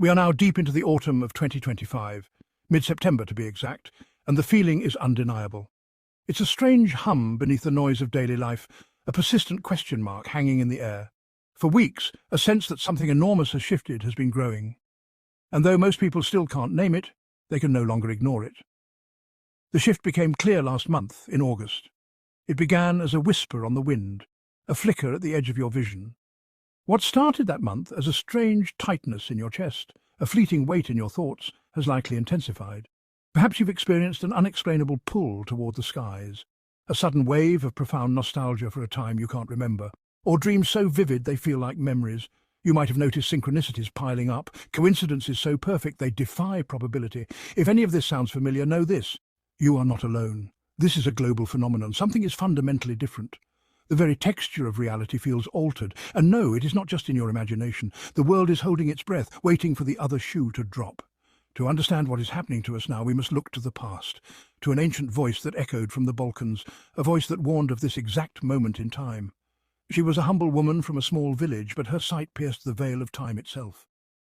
We are now deep into the autumn of 2025, mid-September to be exact, and the feeling is undeniable. It's a strange hum beneath the noise of daily life, a persistent question mark hanging in the air. For weeks, a sense that something enormous has shifted has been growing. And though most people still can't name it, they can no longer ignore it. The shift became clear last month, in August. It began as a whisper on the wind, a flicker at the edge of your vision. What started that month as a strange tightness in your chest, a fleeting weight in your thoughts, has likely intensified. Perhaps you've experienced an unexplainable pull toward the skies, a sudden wave of profound nostalgia for a time you can't remember, or dreams so vivid they feel like memories. You might have noticed synchronicities piling up, coincidences so perfect they defy probability. If any of this sounds familiar, know this: you are not alone. This is a global phenomenon. Something is fundamentally different. The very texture of reality feels altered. And no, it is not just in your imagination. The world is holding its breath, waiting for the other shoe to drop. To understand what is happening to us now, we must look to the past, to an ancient voice that echoed from the Balkans, a voice that warned of this exact moment in time. She was a humble woman from a small village, but her sight pierced the veil of time itself.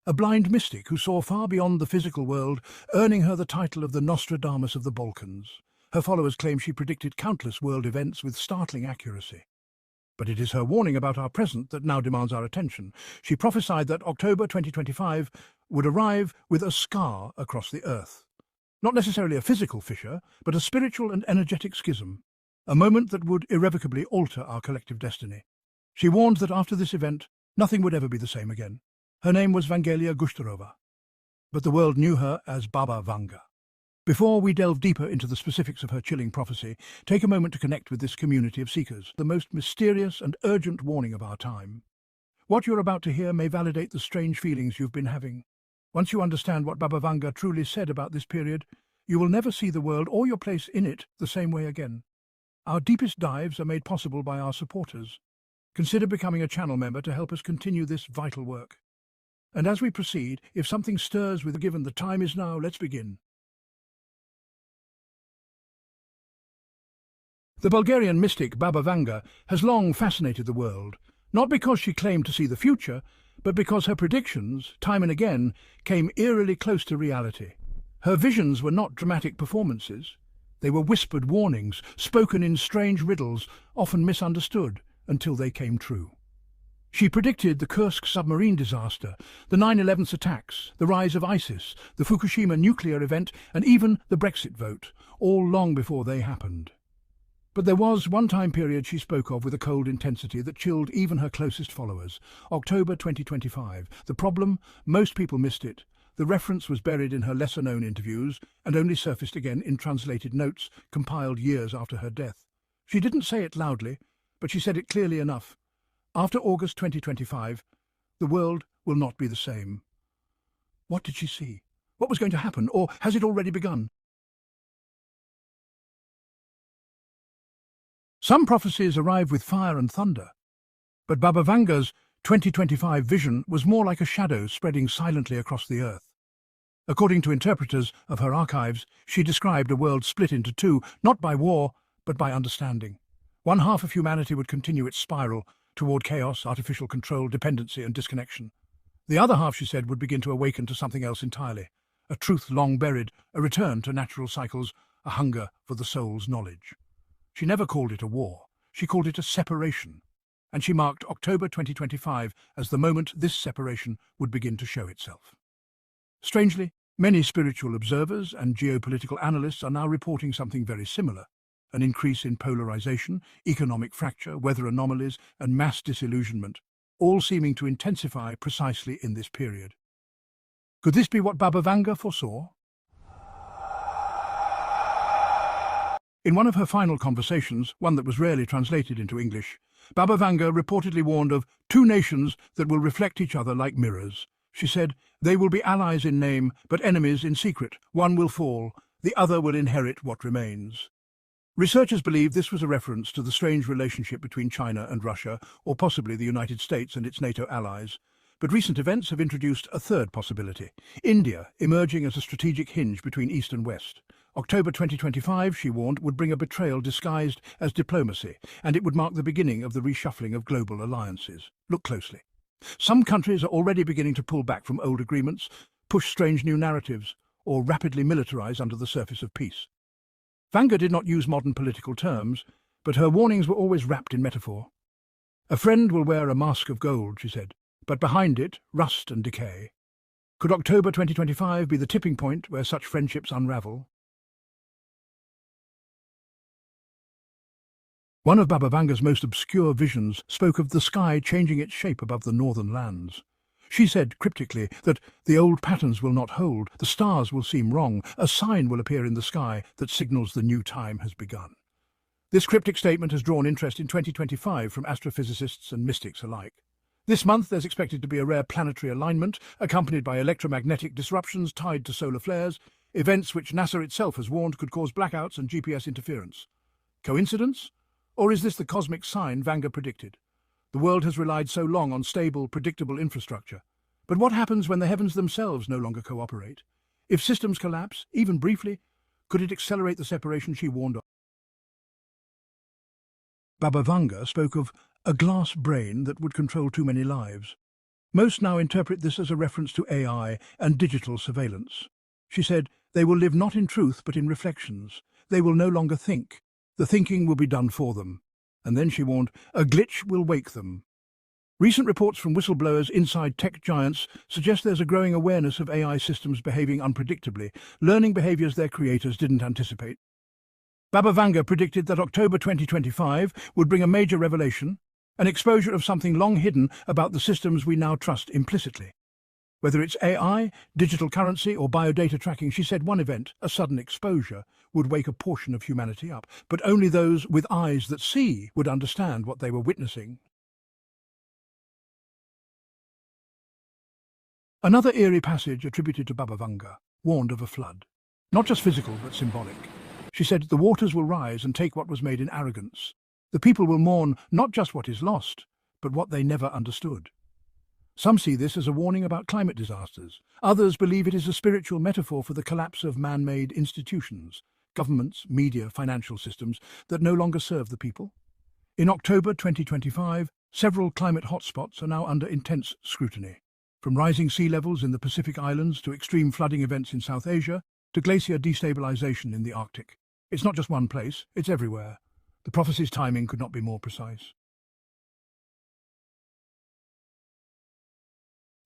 A blind mystic who saw far beyond the physical world, earning her the title of the Nostradamus of the Balkans. Her followers claim she predicted countless world events with startling accuracy. But it is her warning about our present that now demands our attention. She prophesied that October 2025 would arrive with a scar across the earth. Not necessarily a physical fissure, but a spiritual and energetic schism, a moment that would irrevocably alter our collective destiny. She warned that after this event, nothing would ever be the same again. Her name was Vanga Gushtarova, but the world knew her as Baba Vanga. Before we delve deeper into the specifics of her chilling prophecy, take a moment to connect with this community of seekers, the most mysterious and urgent warning of our time. What you're about to hear may validate the strange feelings you've been having. Once you understand what Baba Vanga truly said about this period, you will never see the world or your place in it the same way again. Our deepest dives are made possible by our supporters. Consider becoming a channel member to help us continue this vital work. And as we proceed, if something stirs with given the time is now, let's begin. The Bulgarian mystic Baba Vanga has long fascinated the world, not because she claimed to see the future, but because her predictions, time and again, came eerily close to reality. Her visions were not dramatic performances. They were whispered warnings, spoken in strange riddles, often misunderstood, until they came true. She predicted the Kursk submarine disaster, the 9/11 attacks, the rise of ISIS, the Fukushima nuclear event, and even the Brexit vote, all long before they happened. But there was one time period she spoke of with a cold intensity that chilled even her closest followers: October 2025. The problem? Most people missed it. The reference was buried in her lesser-known interviews and only surfaced again in translated notes compiled years after her death. She didn't say it loudly, but she said it clearly enough. After August 2025, the world will not be the same. What did she see? What was going to happen? Or has it already begun? Some prophecies arrive with fire and thunder, but Baba Vanga's 2025 vision was more like a shadow spreading silently across the earth. According to interpreters of her archives, she described a world split into two, not by war, but by understanding. One half of humanity would continue its spiral toward chaos, artificial control, dependency, and disconnection. The other half, she said, would begin to awaken to something else entirely, a truth long buried, a return to natural cycles, a hunger for the soul's knowledge. She never called it a war. She called it a separation, and she marked October 2025 as the moment this separation would begin to show itself. Strangely, many spiritual observers and geopolitical analysts are now reporting something very similar: an increase in polarization, economic fracture, weather anomalies, and mass disillusionment, all seeming to intensify precisely in this period. Could this be what Baba Vanga foresaw? In one of her final conversations, one that was rarely translated into English, Baba Vanga reportedly warned of two nations that will reflect each other like mirrors. She said, "They will be allies in name, but enemies in secret. One will fall, the other will inherit what remains." Researchers believe this was a reference to the strange relationship between China and Russia, or possibly the United States and its NATO allies. But recent events have introduced a third possibility: India emerging as a strategic hinge between East and West. October 2025, she warned, would bring a betrayal disguised as diplomacy, and it would mark the beginning of the reshuffling of global alliances. Look closely. Some countries are already beginning to pull back from old agreements, push strange new narratives, or rapidly militarize under the surface of peace. Vanga did not use modern political terms, but her warnings were always wrapped in metaphor. A friend will wear a mask of gold, she said, but behind it, rust and decay. Could October 2025 be the tipping point where such friendships unravel? One of Baba Vanga's most obscure visions spoke of the sky changing its shape above the northern lands. She said cryptically that the old patterns will not hold, the stars will seem wrong, a sign will appear in the sky that signals the new time has begun. This cryptic statement has drawn interest in 2025 from astrophysicists and mystics alike. This month there's expected to be a rare planetary alignment, accompanied by electromagnetic disruptions tied to solar flares, events which NASA itself has warned could cause blackouts and GPS interference. Coincidence? Or is this the cosmic sign Vanga predicted? The world has relied so long on stable, predictable infrastructure. But what happens when the heavens themselves no longer cooperate? If systems collapse, even briefly, could it accelerate the separation she warned of? Baba Vanga spoke of a glass brain that would control too many lives. Most now interpret this as a reference to AI and digital surveillance. She said, they will live not in truth but in reflections. They will no longer think. The thinking will be done for them. And then she warned, a glitch will wake them. Recent reports from whistleblowers inside tech giants suggest there's a growing awareness of AI systems behaving unpredictably, learning behaviors their creators didn't anticipate. Baba Vanga predicted that October 2025 would bring a major revelation, an exposure of something long hidden about the systems we now trust implicitly. Whether it's AI, digital currency, or biodata tracking, she said one event, a sudden exposure, would wake a portion of humanity up, but only those with eyes that see would understand what they were witnessing. Another eerie passage attributed to Baba Vanga warned of a flood. Not just physical, but symbolic. She said, the waters will rise and take what was made in arrogance. The people will mourn not just what is lost, but what they never understood. Some see this as a warning about climate disasters. Others believe it is a spiritual metaphor for the collapse of man-made institutions, governments, media, financial systems that no longer serve the people. In October 2025, several climate hotspots are now under intense scrutiny. From rising sea levels in the Pacific Islands to extreme flooding events in South Asia to glacier destabilization in the Arctic. It's not just one place, it's everywhere. The prophecy's timing could not be more precise.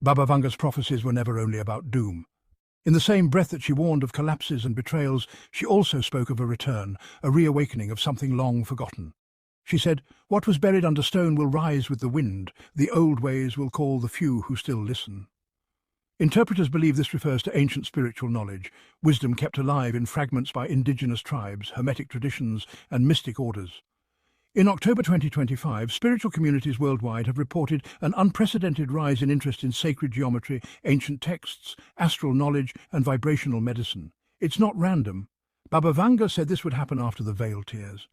Baba Vanga's prophecies were never only about doom. In the same breath that she warned of collapses and betrayals, she also spoke of a return, a reawakening of something long forgotten. She said, what was buried under stone will rise with the wind, the old ways will call the few who still listen. Interpreters believe this refers to ancient spiritual knowledge, wisdom kept alive in fragments by indigenous tribes, hermetic traditions, and mystic orders. In October 2025, spiritual communities worldwide have reported an unprecedented rise in interest in sacred geometry, ancient texts, astral knowledge, and vibrational medicine. It's not random. Baba Vanga said this would happen after the veil tears.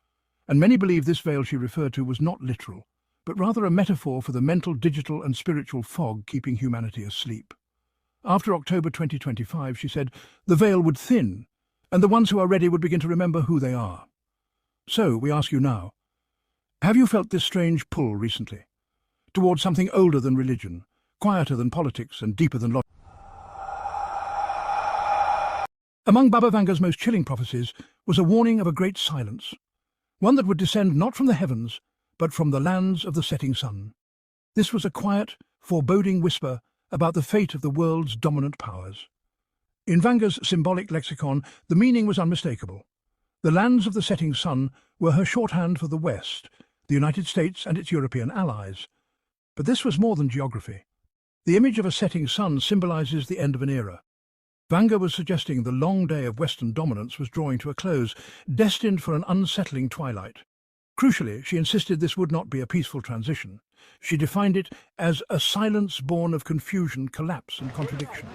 And many believe this veil she referred to was not literal, but rather a metaphor for the mental, digital, and spiritual fog keeping humanity asleep. After October 2025, she said, the veil would thin, and the ones who are ready would begin to remember who they are. So, we ask you now, have you felt this strange pull recently? Towards something older than religion, quieter than politics, and deeper than logic? Among Baba Vanga's most chilling prophecies was a warning of a great silence, one that would descend not from the heavens, but from the lands of the setting sun. This was a quiet, foreboding whisper about the fate of the world's dominant powers. In Vanga's symbolic lexicon, the meaning was unmistakable. The lands of the setting sun were her shorthand for the West, the United States and its European allies. But this was more than geography. The image of a setting sun symbolizes the end of an era. Vanga was suggesting the long day of Western dominance was drawing to a close, destined for an unsettling twilight. Crucially, she insisted this would not be a peaceful transition. She defined it as a silence born of confusion, collapse, and contradiction.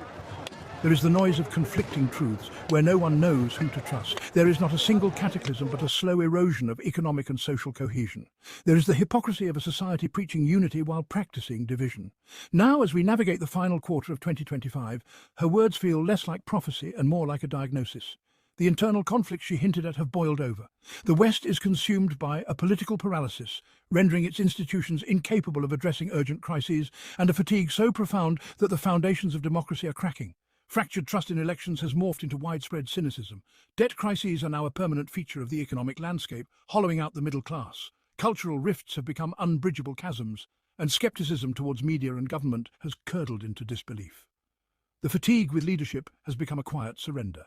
There is the noise of conflicting truths, where no one knows who to trust. There is not a single cataclysm, but a slow erosion of economic and social cohesion. There is the hypocrisy of a society preaching unity while practicing division. Now, as we navigate the final quarter of 2025, her words feel less like prophecy and more like a diagnosis. The internal conflicts she hinted at have boiled over. The West is consumed by a political paralysis, rendering its institutions incapable of addressing urgent crises, and a fatigue so profound that the foundations of democracy are cracking. Fractured trust in elections has morphed into widespread cynicism. Debt crises are now a permanent feature of the economic landscape, hollowing out the middle class. Cultural rifts have become unbridgeable chasms, and skepticism towards media and government has curdled into disbelief. The fatigue with leadership has become a quiet surrender.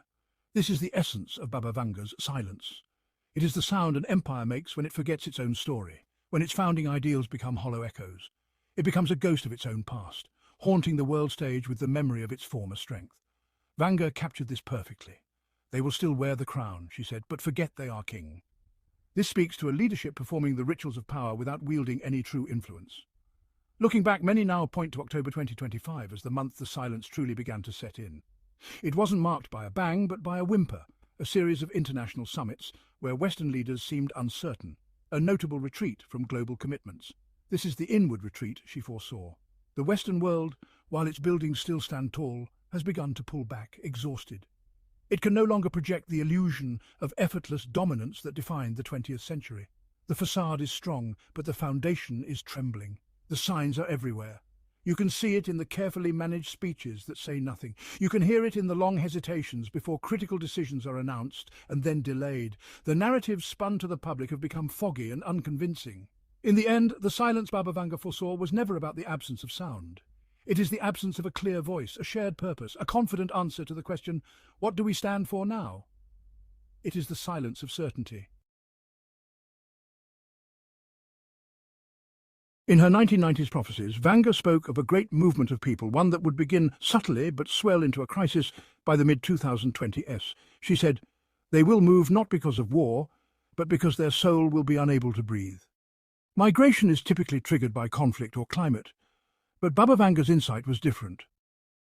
This is the essence of Baba Vanga's silence. It is the sound an empire makes when it forgets its own story, when its founding ideals become hollow echoes. It becomes a ghost of its own past, haunting the world stage with the memory of its former strength. Vanga captured this perfectly. They will still wear the crown, she said, but forget they are king. This speaks to a leadership performing the rituals of power without wielding any true influence. Looking back, many now point to October 2025 as the month the silence truly began to set in. It wasn't marked by a bang, but by a whimper, a series of international summits where Western leaders seemed uncertain, a notable retreat from global commitments. This is the inward retreat she foresaw. The Western world, while its buildings still stand tall, has begun to pull back, exhausted. It can no longer project the illusion of effortless dominance that defined the 20th century. The facade is strong, but the foundation is trembling. The signs are everywhere. You can see it in the carefully managed speeches that say nothing. You can hear it in the long hesitations before critical decisions are announced and then delayed. The narratives spun to the public have become foggy and unconvincing. In the end, the silence Baba Vanga foresaw was never about the absence of sound. It is the absence of a clear voice, a shared purpose, a confident answer to the question, what do we stand for now? It is the silence of certainty. In her 1990s prophecies, Vanga spoke of a great movement of people, one that would begin subtly but swell into a crisis by the mid-2020s. She said, they will move not because of war, but because their soul will be unable to breathe. Migration is typically triggered by conflict or climate, but Baba Vanga's insight was different.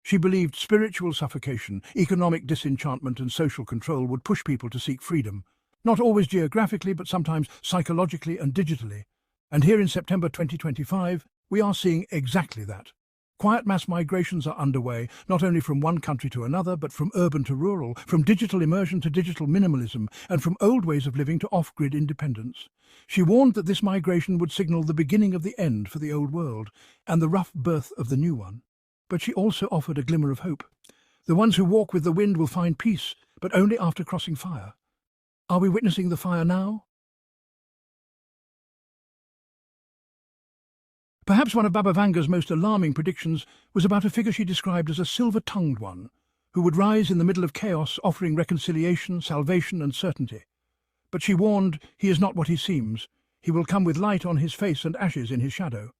She believed spiritual suffocation, economic disenchantment and social control would push people to seek freedom, not always geographically, but sometimes psychologically and digitally. And here in September 2025, we are seeing exactly that. Quiet mass migrations are underway, not only from one country to another, but from urban to rural, from digital immersion to digital minimalism, and from old ways of living to off-grid independence. She warned that this migration would signal the beginning of the end for the old world, and the rough birth of the new one. But she also offered a glimmer of hope. The ones who walk with the wind will find peace, but only after crossing fire. Are we witnessing the fire now? Perhaps one of Baba Vanga's most alarming predictions was about a figure she described as a silver-tongued one, who would rise in the middle of chaos, offering reconciliation, salvation and certainty. But she warned, he is not what he seems. He will come with light on his face and ashes in his shadow.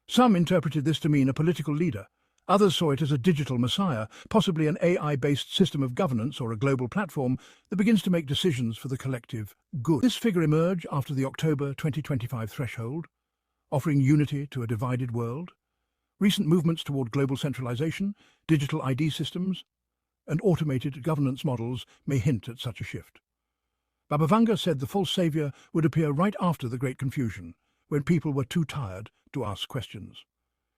Some interpreted this to mean a political leader. Others saw it as a digital messiah, possibly an AI-based system of governance or a global platform that begins to make decisions for the collective good. This figure emerged after the October 2025 threshold, offering unity to a divided world. Recent movements toward global centralization, digital ID systems, and automated governance models may hint at such a shift. Baba Vanga said the false savior would appear right after the Great Confusion, when people were too tired to ask questions.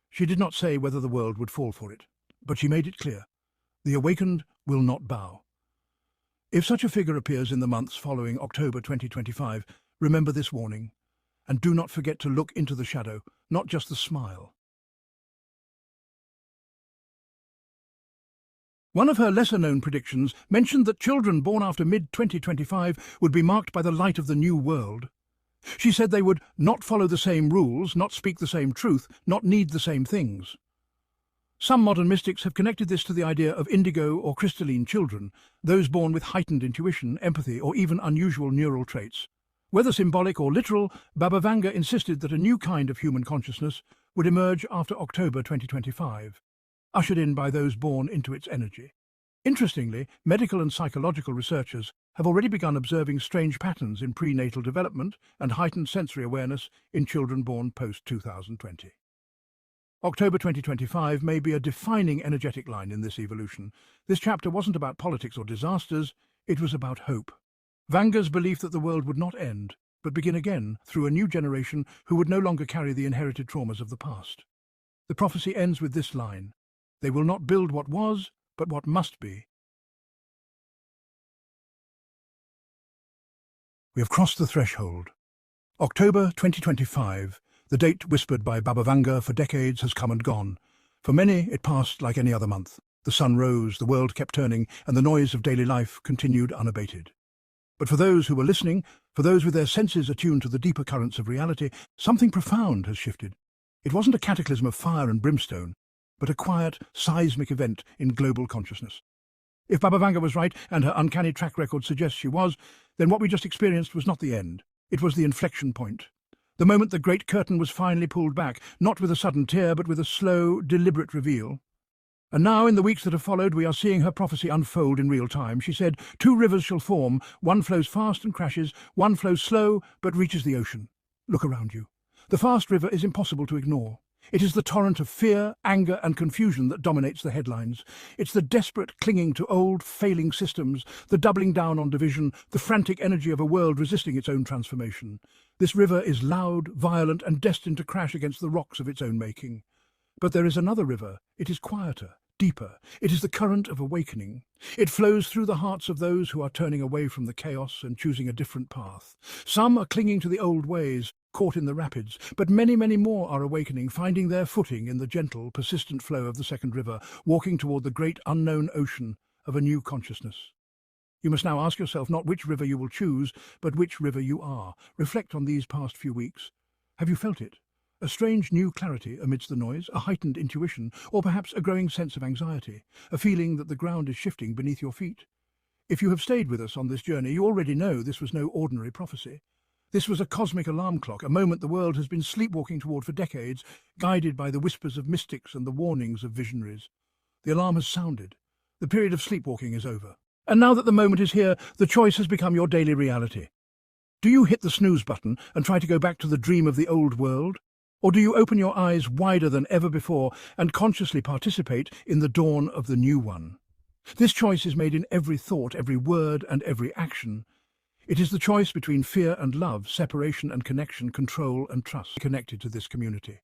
She did not say whether the world would fall for it, but she made it clear, the awakened will not bow. If such a figure appears in the months following October 2025, remember this warning. And do not forget to look into the shadow, not just the smile. One of her lesser-known predictions mentioned that children born after mid-2025 would be marked by the light of the new world. She said they would not follow the same rules, not speak the same truth, not need the same things. Some modern mystics have connected this to the idea of indigo or crystalline children, those born with heightened intuition, empathy, or even unusual neural traits. Whether symbolic or literal, Baba Vanga insisted that a new kind of human consciousness would emerge after October 2025, ushered in by those born into its energy. Interestingly, medical and psychological researchers have already begun observing strange patterns in prenatal development and heightened sensory awareness in children born post-2020. October 2025 may be a defining energetic line in this evolution. This chapter wasn't about politics or disasters, it was about hope. Vanga's belief that the world would not end, but begin again through a new generation who would no longer carry the inherited traumas of the past. The prophecy ends with this line, they will not build what was, but what must be. We have crossed the threshold. October 2025, the date whispered by Baba Vanga for decades, has come and gone. For many, it passed like any other month. The sun rose, the world kept turning, and the noise of daily life continued unabated. But for those who were listening, for those with their senses attuned to the deeper currents of reality, something profound has shifted. It wasn't a cataclysm of fire and brimstone, but a quiet, seismic event in global consciousness. If Baba Vanga was right, and her uncanny track record suggests she was, then what we just experienced was not the end. It was the inflection point. The moment the great curtain was finally pulled back, not with a sudden tear, but with a slow, deliberate reveal. And now, in the weeks that have followed, we are seeing her prophecy unfold in real time. She said, 2 rivers shall form, one flows fast and crashes, one flows slow but reaches the ocean. Look around you. The fast river is impossible to ignore. It is the torrent of fear, anger and confusion that dominates the headlines. It's the desperate clinging to old, failing systems, the doubling down on division, the frantic energy of a world resisting its own transformation. This river is loud, violent and destined to crash against the rocks of its own making. But there is another river. It is quieter, deeper. It is the current of awakening. It flows through the hearts of those who are turning away from the chaos and choosing a different path. Some are clinging to the old ways, caught in the rapids, but many, many more are awakening, finding their footing in the gentle, persistent flow of the second river, walking toward the great unknown ocean of a new consciousness. You must now ask yourself not which river you will choose, but which river you are. Reflect on these past few weeks. Have you felt it? A strange new clarity amidst the noise, a heightened intuition, or perhaps a growing sense of anxiety, a feeling that the ground is shifting beneath your feet. If you have stayed with us on this journey, you already know this was no ordinary prophecy. This was a cosmic alarm clock, a moment the world has been sleepwalking toward for decades, guided by the whispers of mystics and the warnings of visionaries. The alarm has sounded. The period of sleepwalking is over. And now that the moment is here, the choice has become your daily reality. Do you hit the snooze button and try to go back to the dream of the old world? Or do you open your eyes wider than ever before and consciously participate in the dawn of the new one? This choice is made in every thought, every word and every action. It is the choice between fear and love, separation and connection, control and trust, connected to this community.